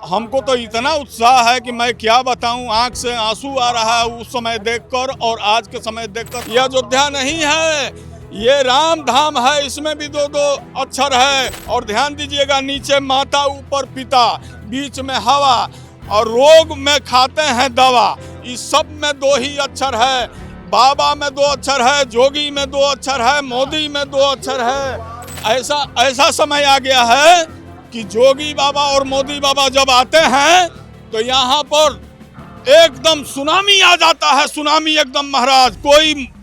हमको तो इतना उत्साह है कि मैं क्या बताऊं, आंख से आंसू आ रहा है उस समय देखकर और आज के समय देखकर। यह अयोध्या नहीं है, ये राम धाम है, इसमें भी दो दो अक्षर है। और ध्यान दीजिएगा, नीचे माता ऊपर पिता, बीच में हवा, और रोग में खाते हैं दवा। इस सब में दो ही अक्षर है। बाबा में दो अक्षर है, जोगी में दो अक्षर है, मोदी में दो अक्षर है। ऐसा समय आ गया है कि जोगी बाबा और मोदी बाबा जब आते हैं तो यहाँ पर एकदम सुनामी आ जाता है, सुनामी एकदम महाराज।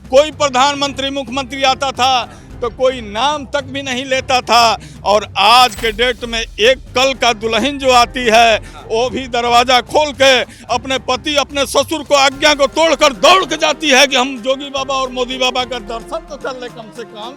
कोई प्रधानमंत्री मुख्यमंत्री आता था तो कोई नाम तक भी नहीं लेता था। और आज के डेट में एक कल का दुल्हन जो आती है वो भी दरवाजा खोल के अपने पति अपने ससुर को आज्ञा को तोड़कर दौड़ के जाती है कि हम जोगी बाबा और मोदी बाबा का दर्शन तो कर ले कम से कम।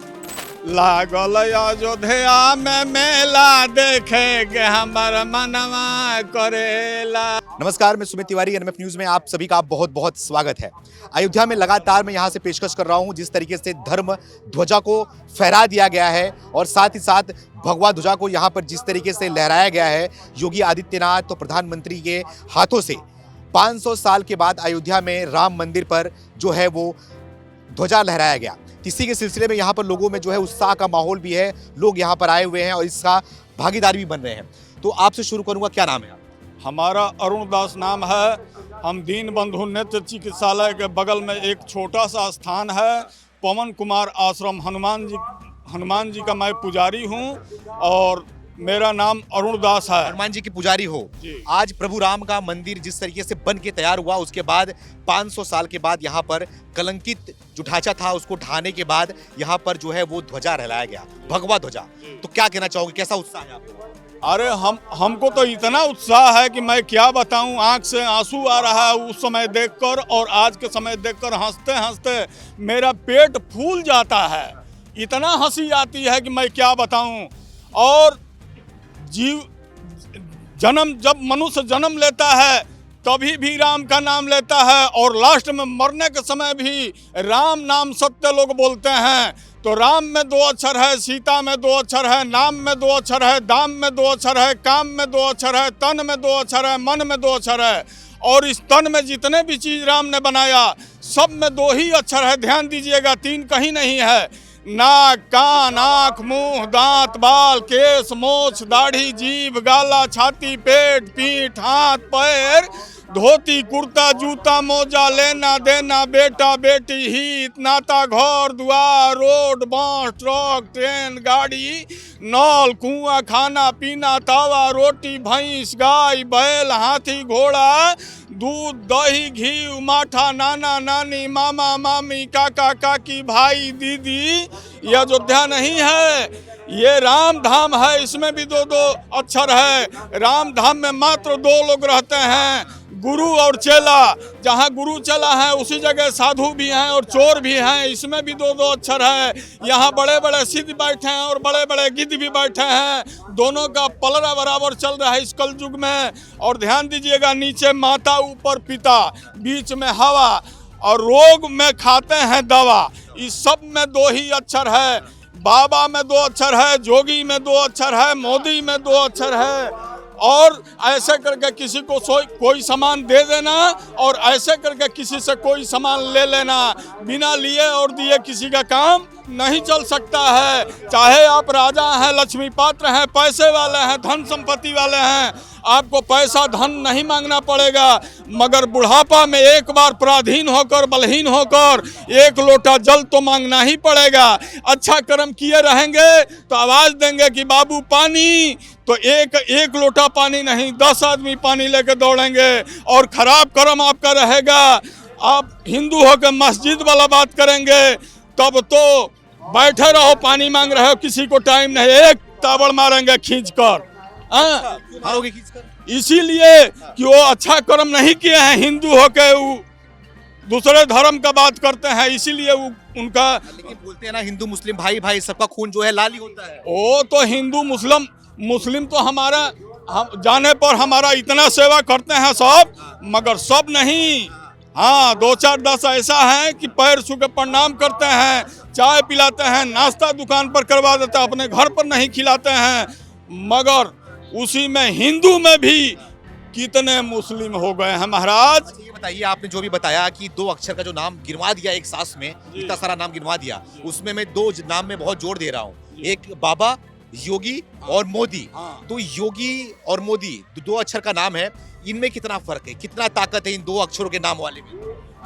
लागल अयोध्या में मेला देखेंगे हमर मनवा करेला। नमस्कार, मैं सुमित तिवारी, एनएमएफ न्यूज में आप सभी का बहुत बहुत स्वागत है। अयोध्या में लगातार मैं यहां से पेशकश कर रहा हूं जिस तरीके से धर्म ध्वजा को फहरा दिया गया है और साथ ही साथ भगवा ध्वजा को यहां पर जिस तरीके से लहराया गया है योगी आदित्यनाथ तो प्रधानमंत्री के हाथों से 500 साल के बाद अयोध्या में राम मंदिर पर जो है वो ध्वजा लहराया गया। इसी के सिलसिले में यहाँ पर लोगों में जो है उत्साह का माहौल भी है, लोग यहाँ पर आए हुए हैं और इसका भागीदार भी बन रहे हैं। तो आपसे शुरू करूंगा, क्या नाम है? हमारा अरुण दास नाम है। हम दीन बंधु नेत्र चिकित्सालय के बगल में एक छोटा सा स्थान है, पवन कुमार आश्रम, हनुमान जी का मैं पुजारी हूँ और मेरा नाम अरुण दास है। हनुमान जी की पुजारी हो। आज प्रभु राम का मंदिर जिस तरीके से बन के तैयार हुआ, उसके बाद 500 साल के बाद यहाँ पर कलंकित जो ढांचा था उसको ढाने के बाद यहाँ पर जो है वो ध्वजा लहराया गया, भगवा ध्वजा। तो क्या कहना चाहोगे, कैसा उत्साह है आपको? अरे हमको तो इतना उत्साह है कि मैं क्या बताऊं, आंख से आंसू आ रहा है उस समय देखकर और आज के समय देखकर। हंसते हंसते मेरा पेट फूल जाता है, इतना हंसी आती है कि मैं क्या बताऊं। और जब मनुष्य जन्म लेता है तभी भी राम का नाम लेता है और लास्ट में मरने के समय भी राम नाम सत्य लोग बोलते हैं। तो राम में दो अक्षर है, सीता में दो अक्षर है, नाम में दो अक्षर है, दाम में दो अक्षर है, काम में दो अक्षर है, तन में दो अक्षर है, मन में दो अक्षर है। और इस तन में जितने भी चीज़ राम ने बनाया सब में दो ही अक्षर है। ध्यान दीजिएगा, तीन कहीं नहीं है। नाक, कान, आँख, मुंह, दांत, बाल, केस, मोछ, दाढ़ी, जीभ, गाला, छाती, पेट, पीठ, हाथ, पैर, धोती, कुर्ता, जूता, मोजा, लेना देना, बेटा बेटी, हित नाता, घर द्वार, रोड, बांस, ट्रक, ट्रेन, गाड़ी, नल, कुआं, खाना पीना, तावा, रोटी, भैंस, गाय, बैल, हाथी, घोड़ा, दूध, दही, घी, माठा, नाना नानी, मामा मामी, काका काकी, भाई दीदी। ये अयोध्या नहीं है, ये राम धाम है, इसमें भी दो दो अक्षर है। राम धाम में मात्र दो लोग रहते हैं, गुरु और चेला। जहाँ गुरु चला है उसी जगह साधु भी हैं और चोर भी हैं, इसमें भी दो दो अक्षर है। यहाँ बड़े बड़े सिद्ध बैठे हैं और बड़े बड़े गिद्ध भी बैठे हैं, दोनों का पलड़ा बराबर चल रहा है इस कल युग में। और ध्यान दीजिएगा, नीचे माता ऊपर पिता, बीच में हवा, और रोग में खाते हैं दवा। इस सब में दो ही अक्षर है। बाबा में दो अक्षर है, जोगी में दो अक्षर है, मोदी में दो अक्षर है। और ऐसे करके किसी को कोई सामान दे देना और ऐसे करके किसी से कोई सामान ले लेना, बिना लिए और दिए किसी का काम नहीं चल सकता है। चाहे आप राजा हैं, लक्ष्मी पात्र हैं, पैसे वाले हैं, धन संपत्ति वाले हैं, आपको पैसा धन नहीं मांगना पड़ेगा, मगर बुढ़ापा में एक बार पराधीन होकर बलहीन होकर एक लोटा जल तो मांगना ही पड़ेगा। अच्छा कर्म किए रहेंगे तो आवाज़ देंगे कि बाबू पानी, तो एक लोटा पानी नहीं 10 आदमी पानी लेकर दौड़ेंगे। और खराब कर्म आपका रहेगा, आप हिंदू होकर मस्जिद वाला बात करेंगे तब तो बैठे रहो, पानी मांग रहे हो, किसी को टाइम नहीं, एक ताबड़ मारेंगे खींच कर। इसीलिए कि वो अच्छा कर्म नहीं किए हैं, हिंदू होके दूसरे धर्म का बात करते हैं, इसीलिए उनका। लेकिन बोलते हैं ना, हिंदू मुस्लिम भाई भाई, सबका खून जो है लाल ही होता है। वो तो हिंदू मुस्लिम तो हमारा हम जाने पर हमारा इतना सेवा करते हैं सब, मगर सब नहीं। हाँ, 2-4-10 ऐसा है कि पैर छू के प्रणाम करते हैं, चाय पिलाते हैं, नाश्ता दुकान पर करवा देते हैं, अपने घर पर नहीं खिलाते हैं। मगर उसी में हिंदू में भी कितने मुस्लिम हो गए हैं महाराज। अच्छा, ये बताइए, आपने जो भी बताया कि 2 अक्षर का जो नाम गिनवा दिया एक सांस में, इतना सारा नाम गिनवा दिया, उसमें मैं 2 नाम में बहुत जोर दे रहा हूँ, एक बाबा, योगी और मोदी। हाँ। तो योगी और मोदी 2 अक्षर का नाम है, इनमें कितना फर्क है, कितना ताकत है इन 2 अक्षरों के नाम वाले में?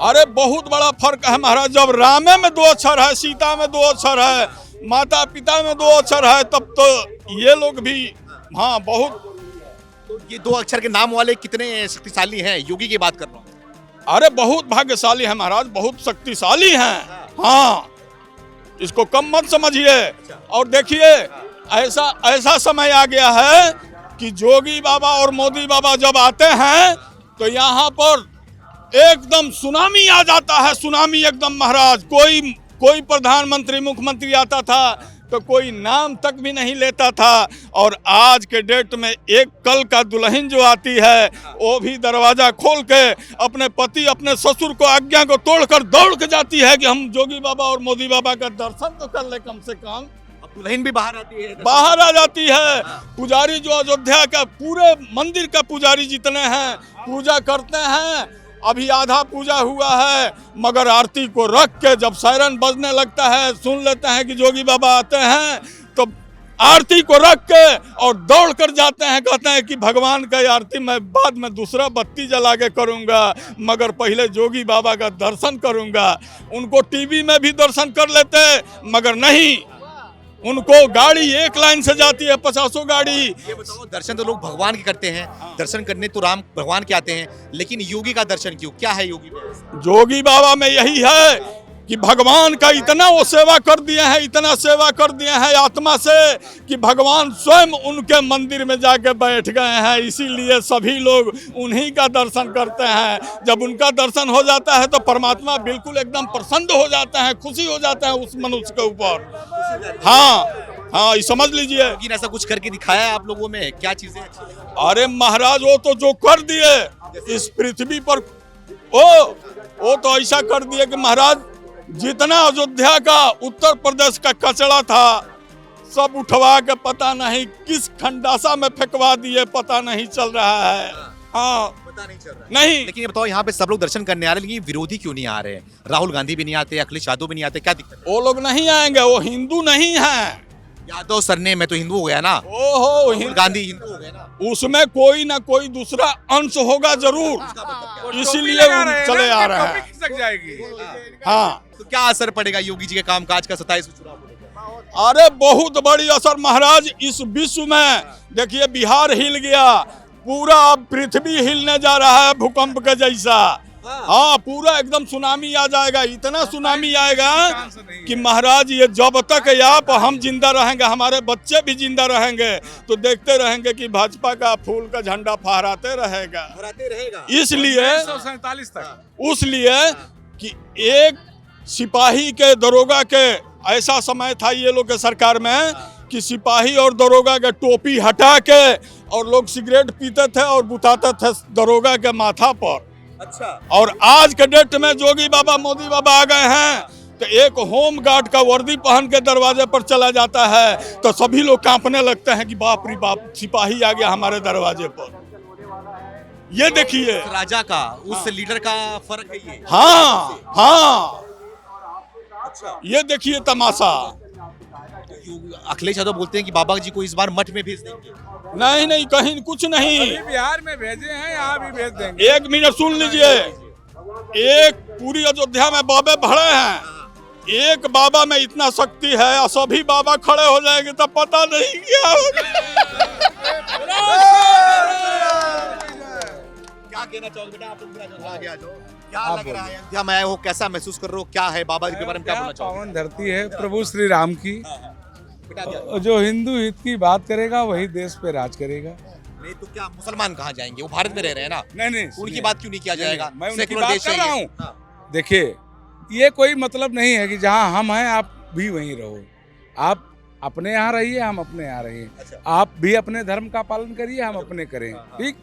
अरे बहुत बड़ा फर्क है महाराज। जब रामे में 2 अक्षर है, सीता में 2 अक्षर है, माता पिता में 2 अक्षर है, तब तो ये लोग भी हाँ बहुत। तो ये 2 अक्षर के नाम वाले कितने शक्तिशाली हैं? योगी की बात कर रहा हूँ। अरे बहुत भाग्यशाली है महाराज, बहुत शक्तिशाली हैं। हाँ, इसको कम मत समझिए। और देखिए, ऐसा समय आ गया है कि जोगी बाबा और मोदी बाबा जब आते हैं तो यहाँ पर एकदम सुनामी आ जाता है, सुनामी एकदम महाराज। कोई प्रधानमंत्री मुख्यमंत्री आता था तो कोई नाम तक भी नहीं लेता था, और आज के डेट में एक कल का दुल्हन जो आती है वो भी दरवाजा खोल के अपने पति अपने ससुर को आज्ञा को तोड़कर दौड़ के जाती है कि हम जोगी बाबा और मोदी बाबा का दर्शन तो कर ले कम से कम। दुल्हन भी बाहर आती है, बाहर आ जाती है। पुजारी जो अयोध्या का पूरे मंदिर का पुजारी जितने हैं पूजा करते हैं। अभी आधा पूजा हुआ है, मगर आरती को रख के जब सायरन बजने लगता है, सुन लेते हैं कि जोगी बाबा आते हैं, तो आरती को रख के और दौड़ कर जाते हैं। कहते हैं कि भगवान का आरती मैं बाद में दूसरा बत्ती जला के करूँगा, मगर पहले जोगी बाबा का दर्शन करूँगा। उनको टीवी में भी दर्शन कर लेते, मगर नहीं, उनको गाड़ी एक लाइन से जाती है, 50 गाड़ी। ये बताओ, दर्शन तो लोग भगवान के करते हैं, दर्शन करने तो राम भगवान के आते हैं, लेकिन योगी का दर्शन क्यों? क्या है योगी में? जोगी बाबा में यही है कि भगवान का इतना वो सेवा कर दिए हैं, इतना सेवा कर दिए हैं आत्मा से कि भगवान स्वयं उनके मंदिर में जाके बैठ गए हैं। इसीलिए सभी लोग उन्हीं का दर्शन करते हैं। जब उनका दर्शन हो जाता है तो परमात्मा बिल्कुल एकदम प्रसन्न हो जाते हैं, खुशी हो जाते हैं उस मनुष्य के ऊपर। हाँ, ये समझ लीजिए। लेकिन ऐसा कुछ करके दिखाया है आप लोगों में? क्या चीजें? अरे महाराज, वो तो जो कर दिए इस पृथ्वी पर, वो तो ऐसा कर दिए कि महाराज जितना अयोध्या का उत्तर प्रदेश का कचरा था सब उठवा के पता नहीं किस खंडासा में फेंकवा दिए, पता नहीं चल रहा है। हाँ, पता नहीं चल रहा है। नहीं। लेकिन ये बताओ, यहाँ पे सब लोग दर्शन करने आ रहे हैं, लेकिन विरोधी क्यों नहीं आ रहे हैं? राहुल गांधी भी नहीं आते, अखिलेश यादव भी नहीं आते, क्या दिक्कत है? वो लोग नहीं आएंगे, वो हिंदू नहीं है। यादव सरनेम में तो हिंदू हो गया ना, ओहो, राहुल गांधी हिंदू हो गए ना। उसमें कोई ना कोई दूसरा अंश होगा जरूर, इसीलिए वो चले आ रहे हैं। खिसक जाएगी। हाँ, तो क्या असर पड़ेगा योगी जी के कामकाज का 27 में चुनाव होने? अरे बहुत बड़ी असर महाराज। इस विश्व में देखिए, बिहार हिल गया, पूरा अब पृथ्वी हिलने जा रहा है भूकंप के जैसा। हाँ, पूरा एकदम सुनामी आ जाएगा, इतना सुनामी आएगा कि महाराज ये जब तक आप हम जिंदा रहेंगे, हमारे बच्चे भी जिंदा रहेंगे, तो देखते रहेंगे कि भाजपा का फूल का झंडा फहराते रहेगा। इसलिए 1947 तक उसलिए कि एक सिपाही के दरोगा के ऐसा समय था ये लोग के सरकार में कि सिपाही और दरोगा के टोपी हटा के और लोग सिगरेट पीते थे और बुताते थे दरोगा के माथा पर। अच्छा। और आज के डेट में जोगी बाबा मोदी बाबा आ गए हैं तो एक होम गार्ड का वर्दी पहन के दरवाजे पर चला जाता है तो सभी लोग कांपने लगते हैं कि बाप रे बाप, सिपाही आ गया हमारे दरवाजे पर। ये देखिए, राजा का उस लीडर का फर्क है ये। हाँ, ये देखिए तमाशा। अखिलेश यादव बोलते हैं कि बाबा जी को इस बार मठ में भेज देंगे। नहीं, कहीं कुछ नहीं। अभी बिहार में भेजे हैं, यहाँ भी भेज देंगे। एक मिनट सुन लीजिए, एक पूरी अयोध्या में बाबे भरे हैं, एक बाबा में इतना शक्ति है और सभी बाबा खड़े हो जाएंगे तो पता नहीं क्या होगा। क्या कहना चाहोगे बेटा? आप लोग आगे आ जाओ। क्या लग रहा है अयोध्या में आए हो, कैसा महसूस कर रहे हो, क्या है बाबा जी के बारे में क्या बोलना चाहोगे? पावन धरती है प्रभु श्री राम की, बेटा जो हिंदू हित की बात करेगा वही देश पे राज करेगा। नहीं तो क्या मुसलमान कहाँ जाएंगे? वो भारत में रह रहे हैं ना। नहीं, उनकी बात क्यों नहीं किया जाएगा? मैं उनकी सेकुलर बात देश कर है रहा ये। हूँ। देखिए, ये कोई मतलब नहीं है कि जहाँ हम हैं आप भी वहीं रहो। आप अपने यहाँ रहिए, हम अपने यहाँ रहिए। अच्छा। आप भी अपने धर्म का पालन करिए, हम अपने करें। ठीक,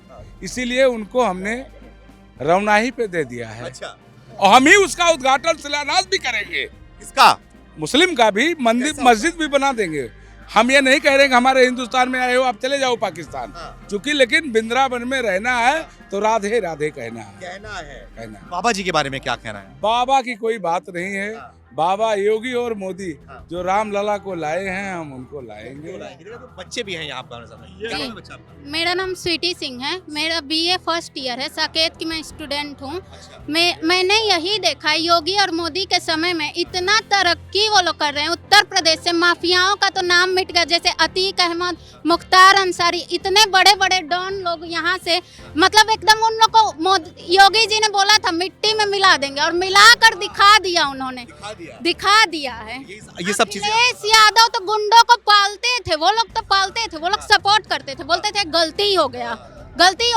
इसीलिए उनको हमने रवनाही पे दे दिया है। अच्छा। और हम ही उसका उद्घाटन शिलान्यास भी करेंगे। इसका मुस्लिम का भी मंदिर कैसा मस्जिद भी बना देंगे। हम ये नहीं कह रहे कि हमारे हिंदुस्तान में आए हो आप चले जाओ पाकिस्तान, हाँ। चूंकि लेकिन वृंदावन में रहना है तो राधे राधे कहना है। कहना है। बाबा जी के बारे में क्या कहना है? बाबा की कोई बात नहीं है। हाँ। बाबा योगी और मोदी हाँ। जो राम लला को लाए हैं हम उनको लाएंगे। बच्चे भी हैं यहाँ पर। क्या नाम है बच्चा आपका? मेरा नाम स्वीटी सिंह है। मेरा बीए फर्स्ट ईयर है। साकेत की मैं स्टूडेंट हूँ। अच्छा। मैंने यही देखा है, योगी और मोदी के समय में इतना तरक्की वो लोग कर रहे हैं। उत्तर प्रदेश से माफियाओं का तो नाम मिट गया, जैसे अतीक अहमद, मुख्तार अंसारी, इतने बड़े बड़े डॉन लोग यहाँ से, मतलब एकदम उन लोग को योगी जी ने बोला था मिट्टी में मिला देंगे और मिला कर दिखा दिया उन्होंने, दिखा दिया है। ये सब चीजें अखिलेश यादव तो गुंडों को पालते थे, वो लोग तो पालते थे, वो लोग सपोर्ट करते थे, बोलते थे गलती हो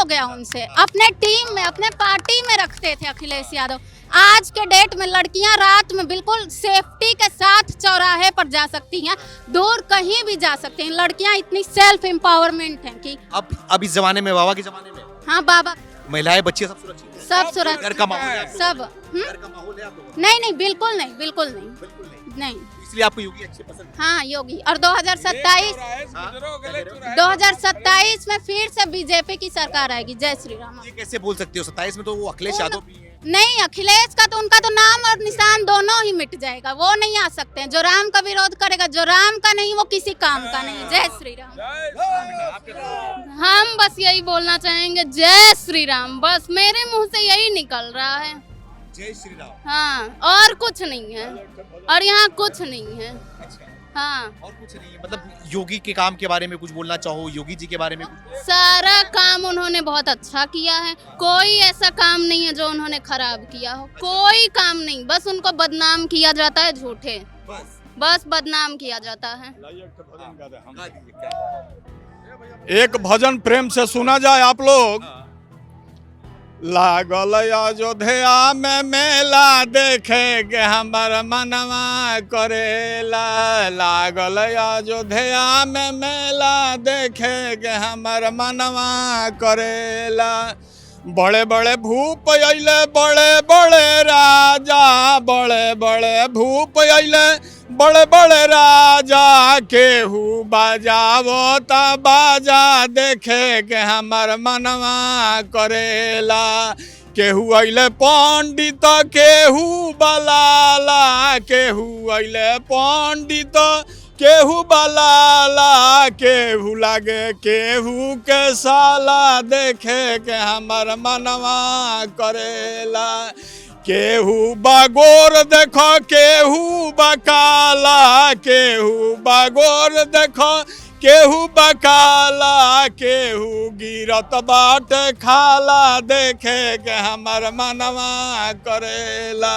गया उनसे। अपने टीम में, अपने पार्टी में रखते थे अखिलेश यादव। आज के डेट में लड़कियां रात में बिल्कुल सेफ्टी के साथ चौराहे पर जा सकती हैं, दूर कहीं भी जा सकती हैं। लड़कियां इतनी सेल्फ एम्पावरमेंट हैं कि अब इस जमाने में, बाबा के जमाने में हाँ बाबा, महिलाएं बच्चे सब सुरक्षित हैं? सब सुरक्षित, घर का माहौल है? सब घर का माहौल है आप लोगों का? नहीं, बिल्कुल नहीं, बिल्कुल नहीं। नहीं। इसलिए आपको योगी अच्छे पसंद है? हाँ योगी। और 2027 में फिर से बीजेपी की सरकार आएगी। जय श्री राम। ये कैसे बोल सकते हो? 27 में तो वो अखिलेश यादव भी हैं। नहीं, अखिलेश का तो, उनका तो नाम और निशान दोनों ही मिट जाएगा, वो नहीं आ सकते हैं। जो राम का विरोध करेगा, जो राम का नहीं वो किसी काम का नहीं। जय श्री राम। हम बस यही बोलना चाहेंगे, जय श्री राम। बस मेरे मुंह से यही निकल रहा है, जय श्री राम। हाँ, और कुछ नहीं है, और यहाँ कुछ नहीं है। हाँ, और कुछ नहीं है, मतलब योगी के काम के बारे में कुछ बोलना चाहो? योगी जी के बारे में कुछ? सारा काम उन्होंने बहुत अच्छा किया है, कोई ऐसा काम नहीं है जो उन्होंने खराब किया हो, कोई काम नहीं। बस उनको बदनाम किया जाता है, झूठे, बस बदनाम किया जाता है। एक भजन प्रेम से सुना जाए आप लोग। लागल अयोध्या में मेला देखेगे हमर मनवा करेला, लागल अयोध्या में मेला देखेगे हमर मनवा करेला। बड़े बड़े भूप अइले, बड़े बड़े राजा, बड़े बड़े भूप अइले, बड़े बड़े राजा। केहू बजावो ता बाजा देखे के हमर मनवा करेला। केहू अइले पंडित, केहू बलाला, केहू अइले पंडित, केहू बलाला। केहू लागे केहू के साला देखे के हमर मनवा करेला। केहू बागोर देखो, केहू बकाला, केहू बागोर देखो, केहू बकाला। केहू गिरत बाट खाला देखे के हमर मनवा करेला।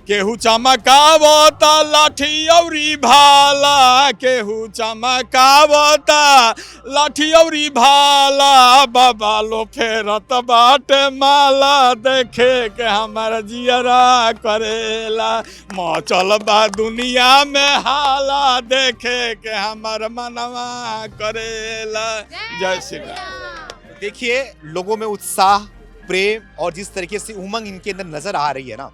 केहू चमकावता लाठी औरी भाला, केहू चमकावता लाठी औरी भाला। बाबा लो फेरत बाटे माला देखे के हमारा जियरा करेला। मचल बा दुनिया में हाला देखे के हमार मनवा करेला। जय श्री राम। देखिए, लोगों में उत्साह, प्रेम और जिस तरीके से उमंग इनके अंदर नजर आ रही है ना,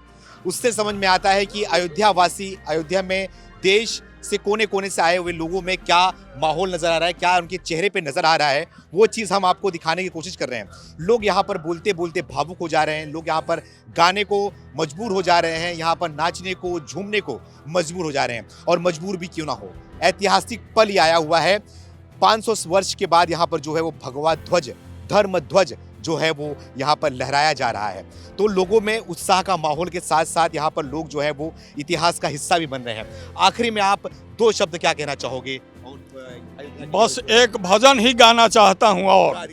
उससे समझ में आता है कि अयोध्या वासी, अयोध्या में देश से कोने कोने से आए हुए लोगों में क्या माहौल नजर आ रहा है, क्या उनके चेहरे पे नजर आ रहा है, वो चीज़ हम आपको दिखाने की कोशिश कर रहे हैं। लोग यहाँ पर बोलते बोलते भावुक हो जा रहे हैं, लोग यहाँ पर गाने को मजबूर हो जा रहे हैं, यहाँ पर नाचने को, झूमने को मजबूर हो जा रहे हैं। और मजबूर भी क्यों ना हो, ऐतिहासिक पल ही आया हुआ है। 500 वर्ष के बाद यहाँ पर जो है वो भगवा ध्वज, धर्म ध्वज जो है वो यहाँ पर लहराया जा रहा है। तो लोगों में उत्साह का माहौल के साथ साथ यहाँ पर लोग जो है वो इतिहास का हिस्सा भी बन रहे हैं। आखिरी में आप 2 शब्द क्या कहना चाहोगे? बस एक भजन ही गाना चाहता हूँ। और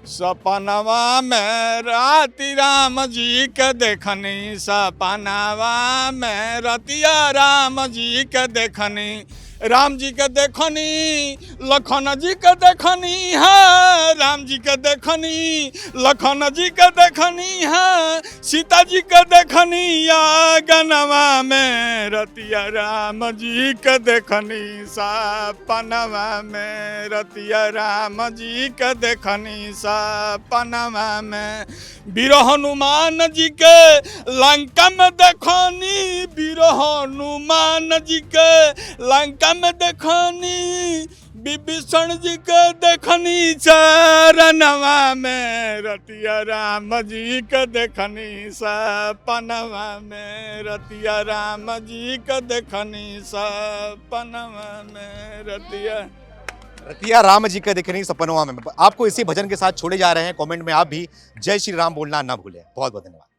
सपनवा में राति राम जी के देखनी, सपनवा में रतिया राम जी के देखनी, राम जी के देखनी, लखन जी के देखनी है, राम जी के देख देखनी, लखन जी के देखनी है, सीता जी के देखनी आंगनवा में, रतिया राम जी के देखनी सपनवा में, रतिया राम जी के देखनी सपनवा में। वीर हनुमान जी के लंका में देखनी, वीर हनुमान जी के लंका में देखनी, विभीषण जी के देखनी चरणवा में, रतिया राम जी के देखनी सपनवा में, रतिया राम जी के देखनी सपनवा में, रतिया राम जी का देखनी सपनवा में। आपको इसी भजन के साथ छोड़े जा रहे हैं। कमेंट में आप भी जय श्री राम बोलना ना भूलें। बहुत बहुत धन्यवाद।